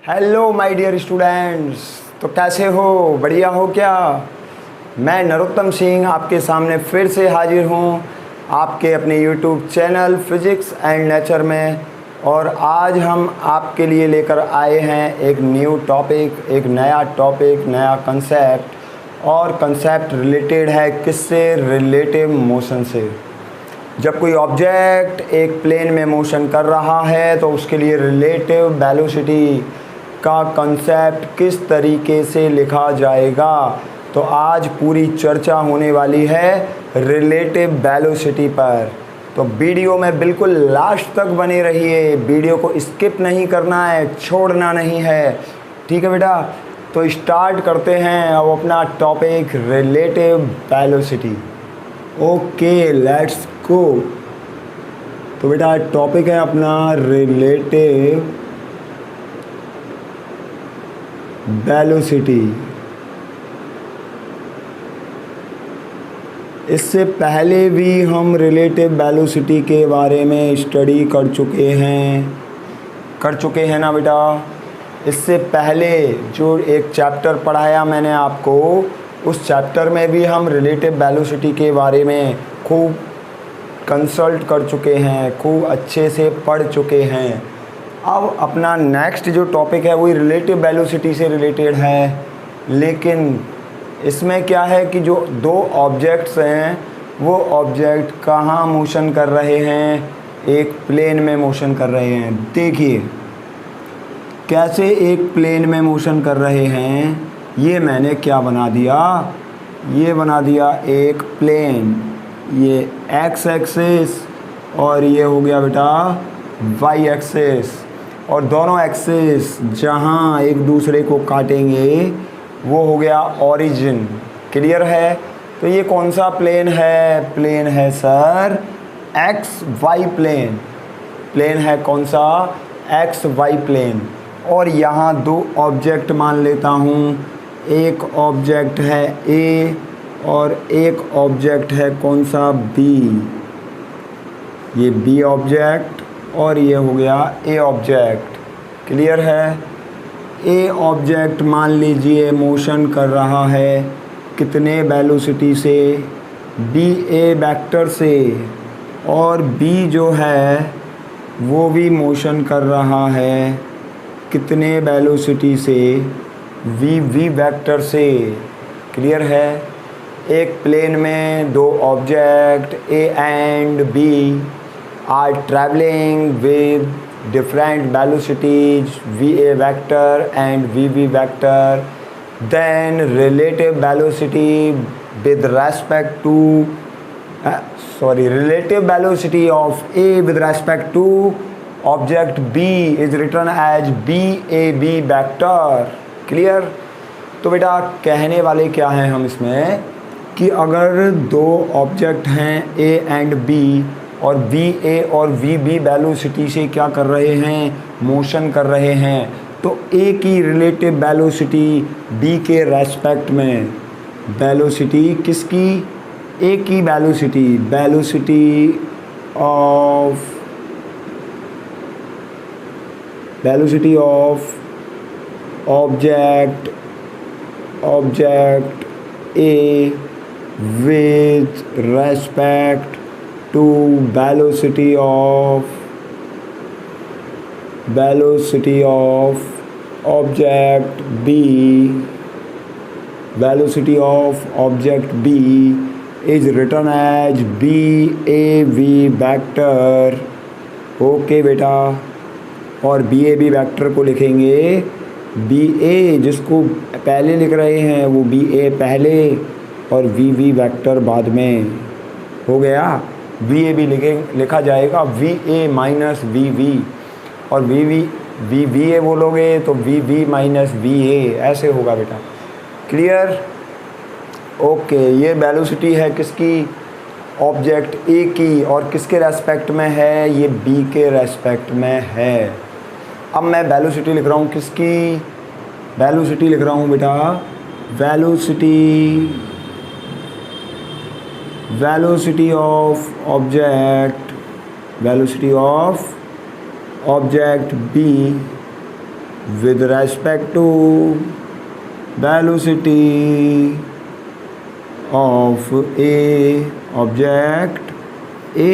Hello my dear students. तो कैसे हो, बढ़िया हो क्या? मैं नरोत्तम सिंह आपके सामने फिर से हाजिर हूँ आपके अपने YouTube channel physics and nature में। और आज हम आपके लिए लेकर आए हैं एक न्यू टॉपिक, एक नया टॉपिक, नया कंसेप्ट। और कंसेप्ट रिलेटेड है किससे? रिलेटिव मोशन से। जब कोई ऑब्जेक्ट एक प्लेन में मोशन कर रहा है तो उसके लिए रिलेटिव वेलोसिटी का कंसेप्ट किस तरीके से लिखा जाएगा, तो आज पूरी चर्चा होने वाली है रिलेटिव वेलोसिटी पर। तो वीडियो में बिल्कुल लास्ट तक बने रहिए, वीडियो को स्किप नहीं करना है, छोड़ना नहीं है, ठीक है बेटा? तो स्टार्ट करते हैं अब अपना topic relative velocity. Okay let's go. तो बेटा टॉपिक है अपना रिलेटिव वेलोसिटी। इससे पहले भी हम रिलेटिव वेलोसिटी के बारे में स्टडी कर चुके हैं ना बेटा? इससे पहले जो एक चैप्टर पढ़ाया मैंने आपको, उस चैप्टर में भी हम रिलेटिव वेलोसिटी के बारे में खूब कंसल्ट कर चुके हैं, खूब अच्छे से पढ़ चुके हैं। अब अपना नेक्स्ट जो टॉपिक है वही रिलेटिव वेलोसिटी से रिलेटेड है, लेकिन इसमें क्या है कि जो दो ऑब्जेक्ट्स हैं वो ऑब्जेक्ट कहाँ मोशन कर रहे हैं? एक प्लेन में मोशन कर रहे हैं। देखिए कैसे एक प्लेन में मोशन कर रहे हैं। ये मैंने क्या बना दिया, ये बना दिया एक प्लेन, ये एक्स एक्सिस और ये हो गया बेटा वाई एक्सिस। और दोनों एक्सिस जहाँ एक दूसरे को काटेंगे वो हो गया ओरिजिन। क्लियर है? तो ये कौन सा प्लेन है? प्लेन है sir X Y plane. Plane है कौन सा? X Y plane. और यहाँ दो ऑब्जेक्ट मान लेता हूँ, एक ऑब्जेक्ट है ए और एक ऑब्जेक्ट है कौन सा? बी। ये बी ऑब्जेक्ट और ये हो गया ए ऑब्जेक्ट। क्लियर है? ए ऑब्जेक्ट मान लीजिए मोशन कर रहा है कितने वेलोसिटी से? बी ए वेक्टर से। और बी जो है वो भी मोशन कर रहा है कितने वेलोसिटी से? वी वी वेक्टर से। क्लियर है? एक प्लेन में दो object A and B are traveling with different velocities va vector and vv vector, then relative velocity with respect to relative velocity of a with respect to object b is written as bab vector. clear? तो बेटा कहने वाले क्या हैं हम इसमें कि अगर दो ऑब्जेक्ट हैं a एंड b और वी ए और वी बी वेलोसिटी से क्या कर रहे हैं? मोशन कर रहे हैं, तो ए की रिलेटिव वेलोसिटी बी के रेस्पेक्ट में, वेलोसिटी किसकी? ए की velocity, velocity of object A with respect to velocity of object B, velocity of object B is written as BAV vector. Okay बेटा, और BAV वेक्टर को लिखेंगे BA, जिसको पहले लिख रहे हैं वो BA पहले और VV वेक्टर बाद में। हो गया? वी ए भी लिखा जाएगा V A minus V V, और वी ए बोलोगे तो V V minus V A, ऐसे होगा बेटा। क्लियर? ओके, ये वेलोसिटी है किसकी? ऑब्जेक्ट ए की। और किसके रेस्पेक्ट में है? ये बी के रेस्पेक्ट में है। अब मैं वेलोसिटी लिख रहा हूँ किसकी? वेलोसिटी लिख रहा हूँ बेटा velocity of object B with respect to velocity of a object A।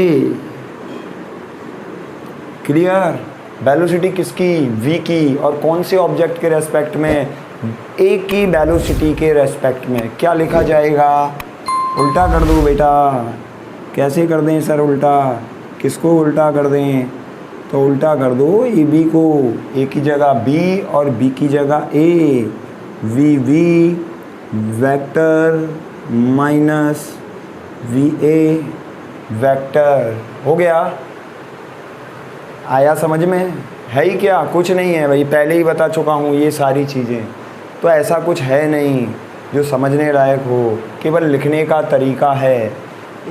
Clear? Velocity किसकी? v की। और कौन से ऑब्जेक्ट के रेस्पेक्ट में? a की वेलोसिटी के रेस्पेक्ट में। क्या लिखा जाएगा? उल्टा कर दो बेटा। कैसे कर दें सर उल्टा? किसको उल्टा कर दें? तो उल्टा कर दो ए बी को। ए की जगह b और b की जगह a। V V vector minus V A vector. हो गया? आया समझ में? है ही क्या? कुछ नहीं है भाई, पहले ही बता चुका हूँ ये सारी चीज़ें। तो ऐसा कुछ है नहीं जो समझने लायक हो, केवल लिखने का तरीका है।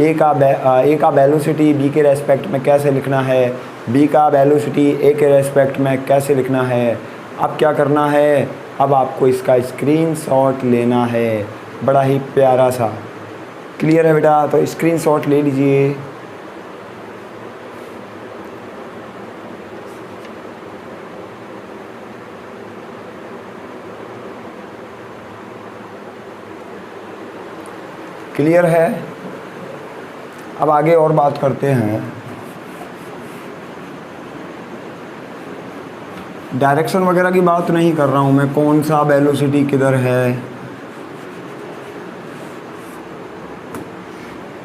ए का वेलोसिटी बी के रेस्पेक्ट में कैसे लिखना है, बी का वेलोसिटी ए के रेस्पेक्ट में कैसे लिखना है। अब क्या करना है? अब आपको इसका स्क्रीनशॉट लेना है, बड़ा ही प्यारा सा। क्लियर है बेटा? तो स्क्रीनशॉट ले लीजिए। क्लियर है? अब आगे और बात करते हैं। डायरेक्शन वगैरह की बात नहीं कर रहा हूँ मैं, कौन सा वेलोसिटी किधर है।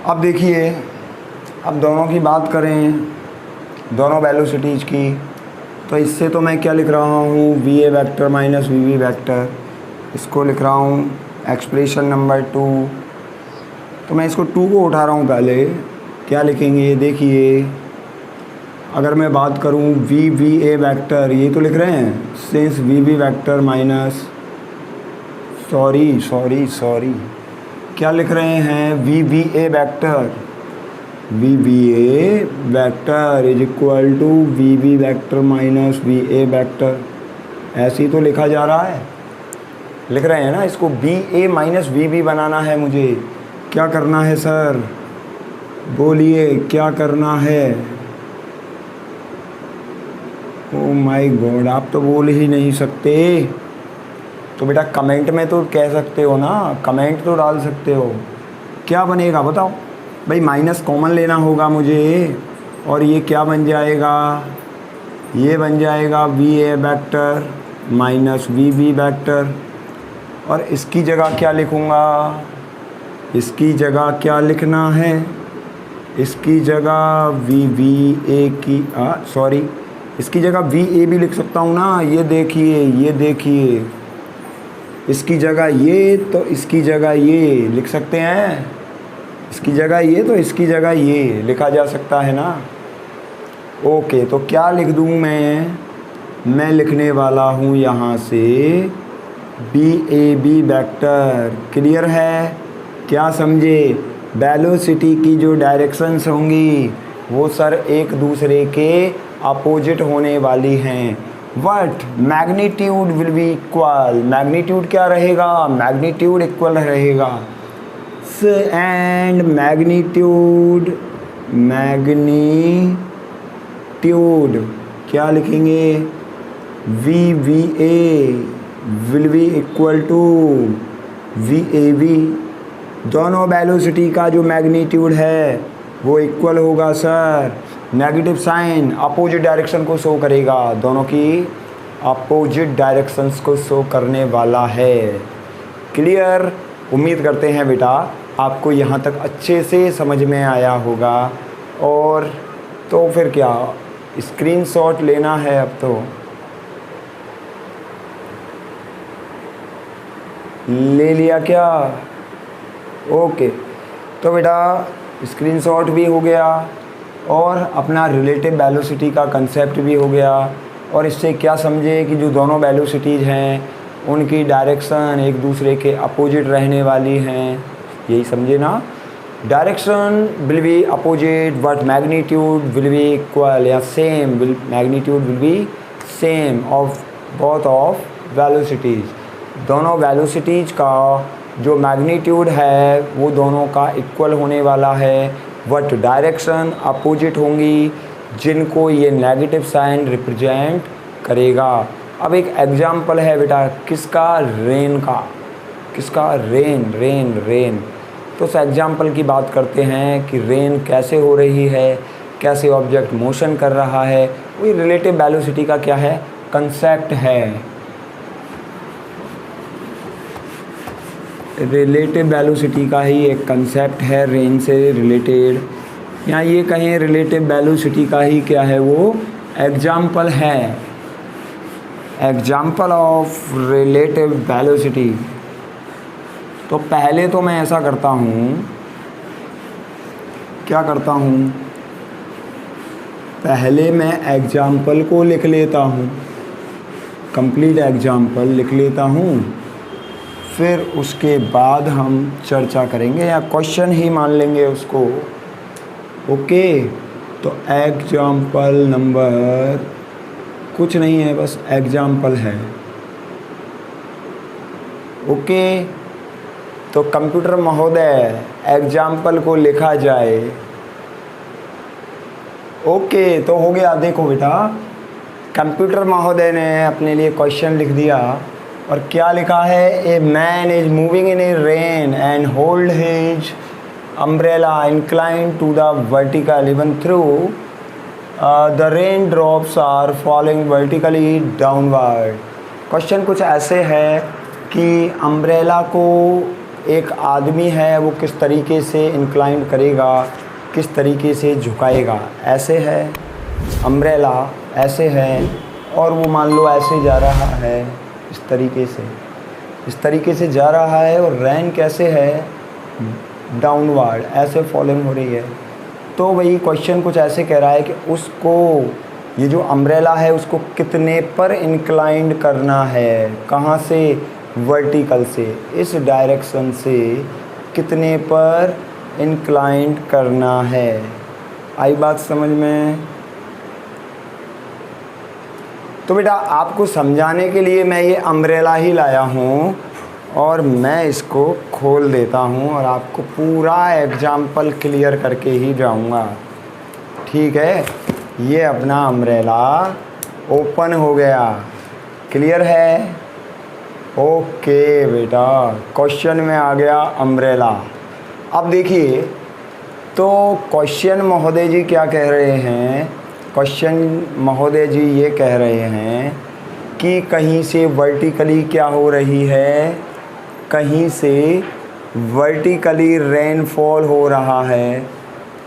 अब देखिए, अब दोनों की बात करें, दोनों वेलोसिटीज़ की, तो इससे तो मैं क्या लिख रहा हूँ? V A vector minus V V vector. इसको लिख रहा हूँ एक्सप्रेशन नंबर 2। तो मैं इसको 2 को उठा रहा हूँ पहले। क्या लिखेंगे? देखिए, अगर मैं बात करूँ वी वी ए वैक्टर, ये तो लिख रहे हैं since V V vector minus sorry क्या लिख रहे हैं? V V A vector, V V A vector is equal to V V vector minus V A vector. ऐसे ही तो लिखा जा रहा है, लिख रहे हैं ना। इसको V A minus V V बनाना है मुझे। क्या करना है सर? बोलिए क्या करना है? ओ माय गॉड, आप तो बोल ही नहीं सकते। तो बेटा कमेंट में तो कह सकते हो ना, कमेंट तो डाल सकते हो। क्या बनेगा बताओ भाई? माइनस कॉमन लेना होगा मुझे, और ये क्या बन जाएगा? ये बन जाएगा V A vector minus V V vector. और इसकी जगह क्या लिखूँगा? इसकी जगह क्या लिखना है? इसकी जगह वी वी ए की इसकी जगह वी ए भी लिख सकता हूँ ना। ये देखिए, इसकी जगह ये, तो इसकी जगह ये लिख सकते हैं। इसकी जगह ये, तो इसकी जगह ये लिखा जा सकता है ना। ओके, तो क्या लिख दूँ मैं लिखने वाला हूँ यहाँ से B A B vector. Clear है? क्या समझे? वेलोसिटी की जो डायरेक्शंस होंगी वो सर एक दूसरे के अपोजिट होने वाली हैं। But magnitude will be equal. Magnitude क्या रहेगा? मैग्नीट्यूड इक्वल रहेगा। एंड मैग्नीट्यूड क्या लिखेंगे? V V A will be equal to V A B. दोनों वेलोसिटी का जो मैग्नीट्यूड है वो इक्वल होगा sir. Negative sign opposite direction को शो करेगा, दोनों की अपोजिट डायरेक्शंस को शो करने वाला है। क्लियर? उम्मीद करते हैं बेटा आपको यहाँ तक अच्छे से समझ में आया होगा। और तो फिर क्या, स्क्रीनशॉट लेना है अब तो। ले लिया क्या? ओके, तो बेटा स्क्रीनशॉट भी हो गया और अपना रिलेटिव वेलोसिटी का कंसेप्ट भी हो गया। और इससे क्या समझे कि जो दोनों वेलोसिटीज़ हैं उनकी डायरेक्शन एक दूसरे के अपोजिट रहने वाली हैं। यही समझे ना? Direction will be opposite but magnitude will be equal या same. Magnitude will be same of both of velocities. दोनों वेलोसिटीज़ का जो मैग्नीट्यूड है वो दोनों का इक्वल होने वाला है, बट डायरेक्शन अपोजिट होंगी जिनको ये नेगेटिव साइन रिप्रेजेंट करेगा। अब एक एग्जाम्पल है बेटा किसका, रेन का, किसका, रेन रेन रेन। तो उस एग्जाम्पल की बात करते हैं कि रेन कैसे हो रही है, कैसे ऑब्जेक्ट मोशन कर रहा है, वही रिलेटिव वेलोसिटी का क्या है, कंसेप्ट है। रिलेटिव वेलोसिटी का ही एक कंसेप्ट है रेन से रिलेटेड, या ये कहें रिलेटिव वेलोसिटी का ही क्या है, वो एग्जाम्पल है, एग्जाम्पल ऑफ रिलेटिव वेलोसिटी। तो पहले तो मैं ऐसा करता हूँ, क्या करता हूँ, पहले मैं एग्जाम्पल को लिख लेता हूँ, कंप्लीट एग्जाम्पल लिख लेता हूँ, फिर उसके बाद हम चर्चा करेंगे या क्वेश्चन ही मान लेंगे उसको। ओके, तो एग्जाम्पल नंबर कुछ नहीं है, बस एग्जाम्पल है। ओके, तो कंप्यूटर महोदय एग्जाम्पल को लिखा जाए। ओके, तो हो गया। देखो बेटा, कंप्यूटर महोदय ने अपने लिए क्वेश्चन लिख दिया और क्या लिखा है, a man is moving in a rain and hold his umbrella inclined to the vertical even through the rain drops are falling vertically downward. Question कुछ ऐसे है कि अम्ब्रेला को एक आदमी है, वो किस तरीके से इंक्लाइन करेगा, किस तरीके से झुकाएगा। ऐसे है अम्ब्रेला, ऐसे है, और वो मान लो ऐसे जा रहा है, इस तरीके से, इस तरीके से जा रहा है, और रेन कैसे है, डाउनवर्ड, ऐसे फॉलिंग हो रही है। तो वही क्वेश्चन कुछ ऐसे कह रहा है कि उसको, ये जो अम्ब्रेला है उसको कितने पर इंक्लाइंड करना है, कहाँ से, वर्टिकल से, इस डायरेक्शन से कितने पर इंक्लाइंड करना है। आई बात समझ में? तो बेटा आपको समझाने के लिए मैं ये अम्ब्रेला ही लाया हूँ और मैं इसको खोल देता हूँ और आपको पूरा एग्जाम्पल क्लियर करके ही जाऊँगा। ठीक है, ये अपना अम्ब्रेला ओपन हो गया, क्लियर है? ओके बेटा, क्वेश्चन में आ गया अम्ब्रेला। अब देखिए, तो क्वेश्चन महोदय जी क्या कह रहे हैं, क्वेश्चन महोदय जी ये कह रहे हैं कि कहीं से वर्टिकली क्या हो रही है, कहीं से वर्टिकली रेनफॉल हो रहा है।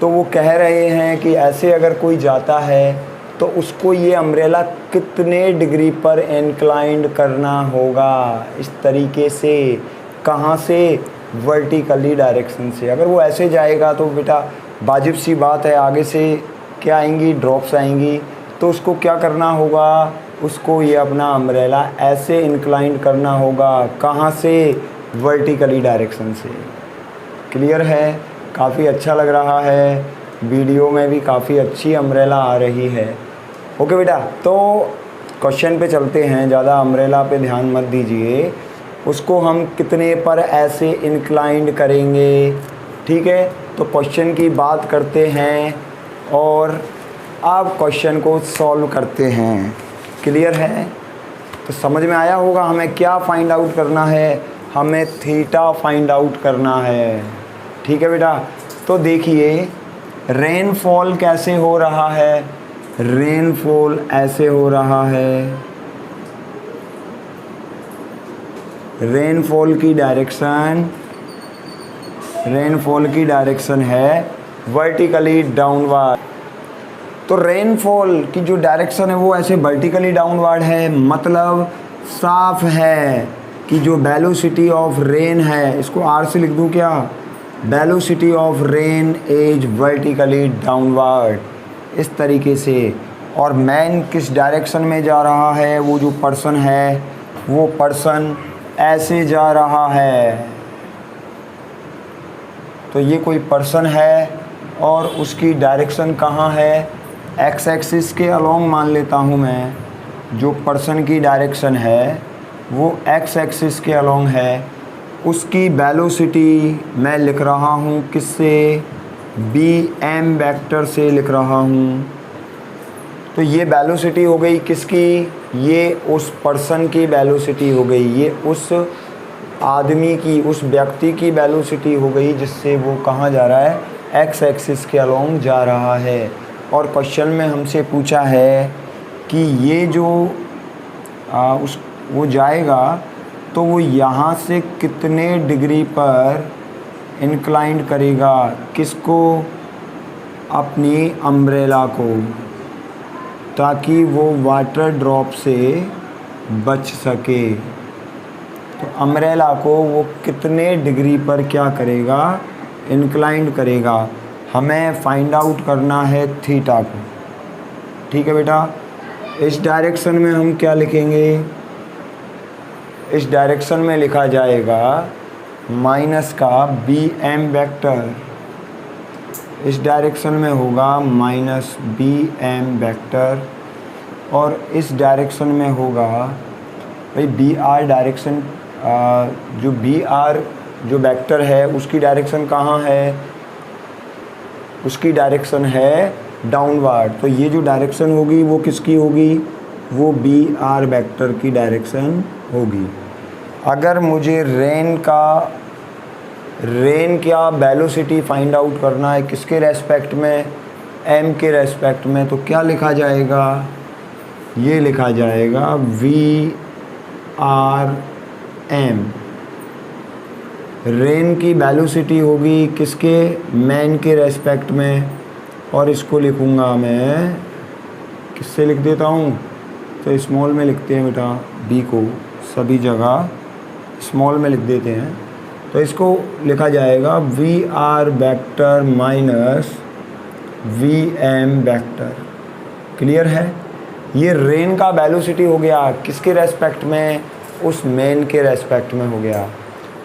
तो वो कह रहे हैं कि ऐसे अगर कोई जाता है तो उसको ये अम्ब्रेला कितने डिग्री पर इंक्लाइंड करना होगा, इस तरीके से, कहाँ से, वर्टिकली डायरेक्शन से। अगर वो ऐसे जाएगा तो बेटा वाजिब सी बात है, आगे से क्या आएंगी, ड्रॉप्स आएंगी, तो उसको क्या करना होगा, उसको ये अपना अम्ब्रेला ऐसे इंक्लाइन करना होगा, कहाँ से, वर्टिकली डायरेक्शन से। क्लियर है? काफ़ी अच्छा लग रहा है, वीडियो में भी काफ़ी अच्छी अम्ब्रेला आ रही है। ओके बेटा, तो क्वेश्चन पे चलते हैं, ज़्यादा अम्ब्रेला पे ध्यान मत दीजिए। उसको हम कितने पर ऐसे इंक्लाइंड करेंगे, ठीक है? तो क्वेश्चन की बात करते हैं और अब क्वेश्चन को सॉल्व करते हैं। क्लियर है? तो समझ में आया होगा हमें क्या फाइंड आउट करना है, हमें थीटा फाइंड आउट करना है। ठीक है बेटा, तो देखिए रेनफॉल कैसे हो रहा है, रेनफॉल ऐसे हो रहा है, रेनफॉल की डायरेक्शन है वर्टिकली डाउनवर्ड। तो रेनफॉल की जो डायरेक्शन है वो ऐसे वर्टिकली डाउनवर्ड है, मतलब साफ है कि जो वेलोसिटी ऑफ रेन है, इसको आर से लिख दूँ क्या, velocity of rain is vertically downward, इस तरीके से। और मैन किस डायरेक्शन में जा रहा है, वो जो पर्सन है वो पर्सन ऐसे जा रहा है। तो ये कोई पर्सन है और उसकी डायरेक्शन कहाँ है, एक्स एक्सिस के अलोंग मान लेता हूँ मैं। जो पर्सन की डायरेक्शन है वो एक्स एक्सिस के अलोंग है। उसकी वेलोसिटी मैं लिख रहा हूँ किससे, बी एम वेक्टर से लिख रहा हूँ। तो ये वेलोसिटी हो गई किसकी, ये उस पर्सन की वेलोसिटी हो गई, ये उस आदमी की, उस व्यक्ति की वेलोसिटी हो गई जिससे वो कहाँ जा रहा है, एक्स एक्सिस के अलोंग जा रहा है। और क्वेश्चन में हमसे पूछा है कि ये जो वो जाएगा तो वो यहाँ से कितने डिग्री पर इंक्लाइंड करेगा, किसको, अपनी अम्ब्रेला को, ताकि वो वाटर ड्रॉप से बच सके। तो अम्ब्रेला को वो कितने डिग्री पर क्या करेगा, इंक्लाइंड करेगा। हमें फाइंड आउट करना है थीटा को। ठीक है बेटा, इस डायरेक्शन में हम क्या लिखेंगे, इस डायरेक्शन में लिखा जाएगा माइनस का बी एम वेक्टर, इस डायरेक्शन में होगा माइनस बी एम वेक्टर, और इस डायरेक्शन में होगा भाई बी आर डायरेक्शन, जो बी आर जो वेक्टर है उसकी डायरेक्शन कहाँ है, उसकी डायरेक्शन है डाउनवर्ड। तो ये जो डायरेक्शन होगी वो किसकी होगी, वो बी आर वेक्टर की डायरेक्शन होगी। अगर मुझे रेन का वेलोसिटी फाइंड आउट करना है किसके रेस्पेक्ट में, एम के रेस्पेक्ट में, तो क्या लिखा जाएगा, ये लिखा जाएगा वी आर एम। रेन की वेलोसिटी होगी किसके, मैन के रेस्पेक्ट में, और इसको लिखूँगा मैं, किससे लिख देता हूँ, तो स्मॉल में लिखते हैं बेटा, बी को सभी जगह स्मॉल में लिख देते हैं। तो इसको लिखा जाएगा V R vector minus V M vector. Clear है, ये रेन का वेलोसिटी हो गया किसके रेस्पेक्ट में, उस मैन के रेस्पेक्ट में हो गया।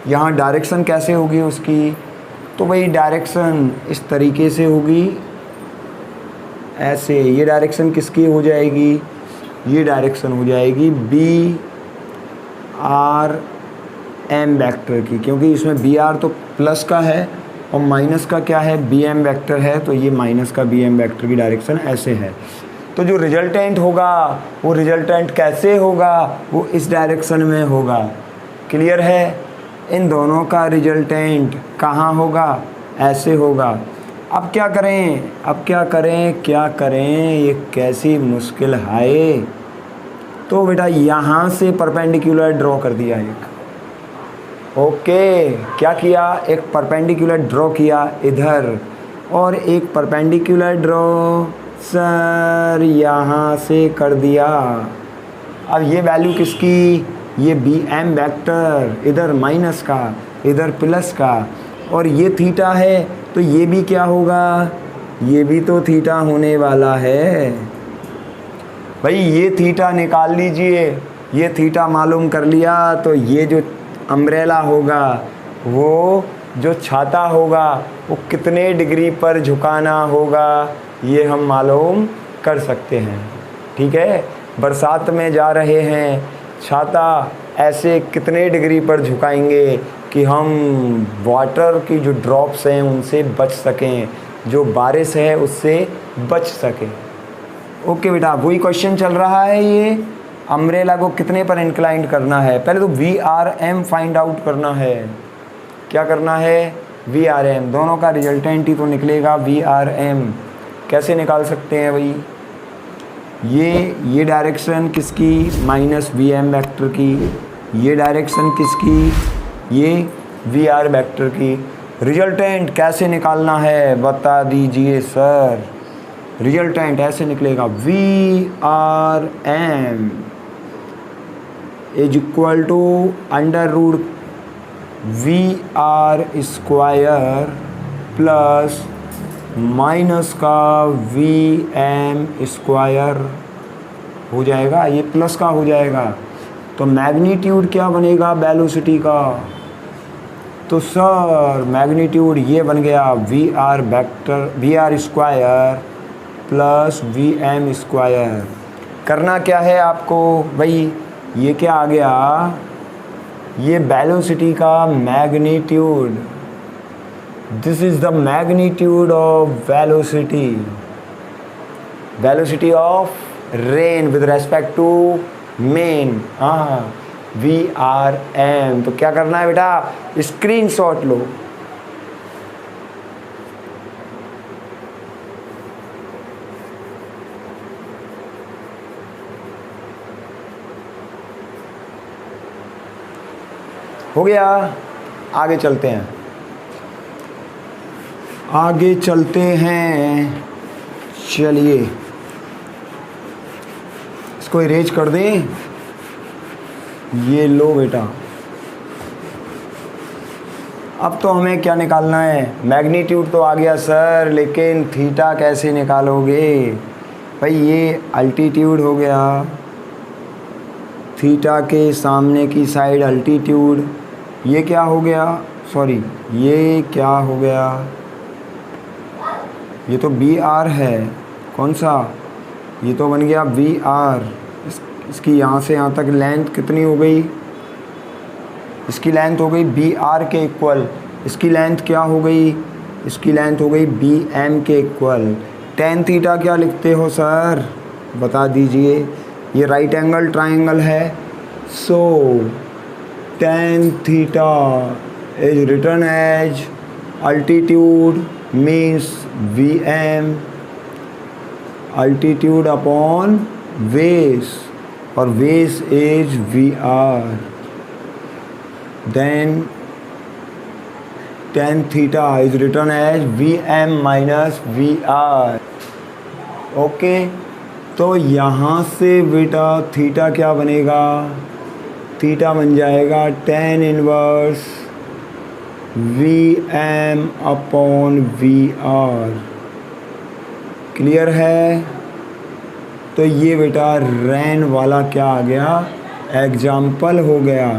यहाँ डायरेक्शन कैसे होगी उसकी, तो वही डायरेक्शन इस तरीके से होगी, ऐसे। ये डायरेक्शन किसकी हो जाएगी, ये डायरेक्शन हो जाएगी बी आर एम वेक्टर की, क्योंकि इसमें बी आर तो प्लस का है और माइनस का क्या है, बी एम वेक्टर है, तो ये माइनस का बी एम वेक्टर की डायरेक्शन ऐसे है। तो जो रिजल्टेंट होगा वो रिजल्टेंट कैसे होगा, वो इस डायरेक्शन में होगा। क्लियर है, इन दोनों का रिजल्टेंट कहाँ होगा, ऐसे होगा। अब क्या करें, अब क्या करें, क्या करें, ये कैसी मुश्किल है। तो बेटा यहाँ से परपेंडिकुलर ड्रॉ कर दिया एक, ओके, क्या किया, एक परपेंडिकुलर ड्रॉ किया इधर, और एक परपेंडिकुलर ड्रॉ सर यहाँ से कर दिया। अब ये वैल्यू किसकी, ये बी एम वेक्टर, इधर माइनस का इधर प्लस का, और ये थीटा है, तो ये भी क्या होगा, ये भी तो थीटा होने वाला है। भाई ये थीटा निकाल लीजिए, ये थीटा मालूम कर लिया, तो ये जो अम्ब्रेला होगा, वो जो छाता होगा, वो कितने डिग्री पर झुकाना होगा, ये हम मालूम कर सकते हैं। ठीक है, बरसात में जा रहे हैं, छाता ऐसे कितने डिग्री पर झुकाएंगे कि हम वाटर की जो ड्रॉप्स हैं उनसे बच सकें, जो बारिश है उससे बच सकें। ओके बेटा, वही क्वेश्चन चल रहा है, ये अम्ब्रेला को कितने पर इंक्लाइंड करना है। पहले तो V R M find out करना है। क्या करना है, वी आर एम, दोनों का रिजल्टेंट ही तो निकलेगा वी आर एम। कैसे निकाल सकते हैं भाई, ये डायरेक्शन किसकी, माइनस वी एम वेक्टर की, ये डायरेक्शन किसकी, ये वी आर वेक्टर की। रिजल्टेंट कैसे निकालना है बता दीजिए सर। रिजल्टेंट ऐसे निकलेगा V R M is equal to under root V R square plus minus का वी एम स्क्वायर हो जाएगा, ये प्लस का हो जाएगा। तो मैग्नीट्यूड क्या बनेगा वेलोसिटी का, तो सर मैग्नीट्यूड ये बन गया V R vector V R square plus V M square. करना क्या है आपको भाई, ये क्या आ गया, ये वेलोसिटी का magnitude, this is the magnitude of velocity, velocity of rain with respect to man, हाँ VRM। तो क्या करना है बेटा, स्क्रीनशॉट लो। हो गया, आगे चलते हैं, आगे चलते हैं। चलिए इसको इरेज कर दें। ये लो बेटा, अब तो हमें क्या निकालना है, मैग्नीट्यूड तो आ गया सर, लेकिन थीटा कैसे निकालोगे भाई। ये अल्टीट्यूड हो गया, थीटा के सामने की साइड अल्टीट्यूड। ये क्या हो गया, सॉरी ये क्या हो गया, ये तो BR है, कौन सा, ये तो बन गया VR। इसकी यहाँ से यहाँ तक लेंथ कितनी हो गई, इसकी लेंथ हो गई BR के इक्वल। इसकी लेंथ क्या हो गई, इसकी लेंथ हो गई BM के इक्वल। टेन थीटा क्या लिखते हो सर, बता दीजिए। ये राइट एंगल ट्राइंगल है, so tan theta is written as altitude means VM, altitude upon base, और base is VR। Then tan theta is written as VM minus VR। Okay, तो यहाँ से बेटा थीटा क्या बनेगा, थीटा बन जाएगा tan inverse VM upon VR। Clear है। तो ये बेटा रेन वाला क्या आ गया, एग्जाम्पल हो गया।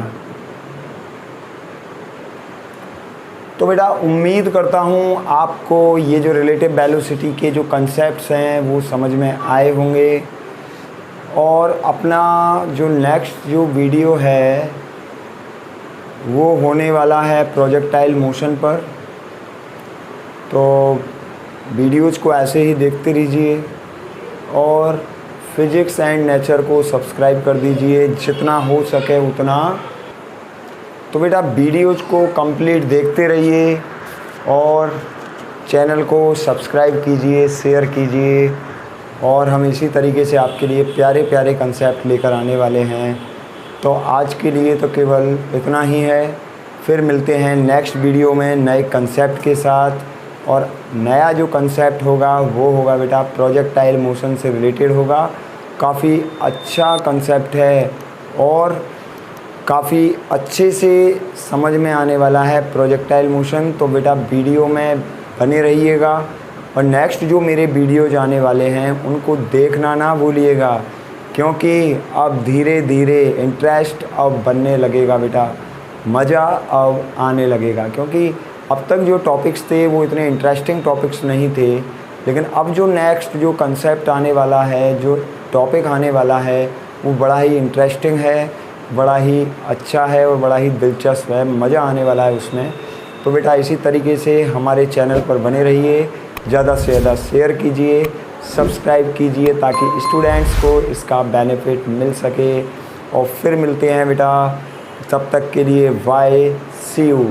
तो बेटा उम्मीद करता हूँ आपको ये जो रिलेटिव वेलोसिटी के जो कंसेप्ट्स हैं वो समझ में आए होंगे। और अपना जो नेक्स्ट जो वीडियो है वो होने वाला है प्रोजेक्टाइल मोशन पर। तो वीडियोज़ को ऐसे ही देखते रहिए और फिज़िक्स एंड नेचर को सब्सक्राइब कर दीजिए जितना हो सके उतना। तो बेटा वीडियोज़ को कंप्लीट देखते रहिए और चैनल को सब्सक्राइब कीजिए, शेयर कीजिए, और हम इसी तरीके से आपके लिए प्यारे प्यारे कंसेप्ट लेकर आने वाले हैं। तो आज के लिए तो केवल इतना ही है, फिर मिलते हैं नेक्स्ट वीडियो में नए कंसेप्ट के साथ। और नया जो कंसेप्ट होगा वो होगा बेटा प्रोजेक्टाइल मोशन से रिलेटेड होगा। काफ़ी अच्छा कंसेप्ट है और काफ़ी अच्छे से समझ में आने वाला है प्रोजेक्टाइल मोशन। तो बेटा वीडियो में बने रहिएगा और नेक्स्ट जो मेरे वीडियोज आने वाले हैं उनको देखना ना भूलिएगा, क्योंकि अब धीरे धीरे इंटरेस्ट अब बनने लगेगा बेटा, मज़ा अब आने लगेगा। क्योंकि अब तक जो टॉपिक्स थे वो इतने इंटरेस्टिंग टॉपिक्स नहीं थे, लेकिन अब जो नेक्स्ट जो कंसेप्ट आने वाला है, जो टॉपिक आने वाला है, वो बड़ा ही इंटरेस्टिंग है, बड़ा ही अच्छा है और बड़ा ही दिलचस्प है, मज़ा आने वाला है उसमें। तो बेटा इसी तरीके से हमारे चैनल पर बने रहिए, ज़्यादा से ज़्यादा शेयर कीजिए, सब्सक्राइब कीजिए ताकि स्टूडेंट्स को इसका बेनिफिट मिल सके। और फिर मिलते हैं बेटा, तब तक के लिए बाय, सी यू।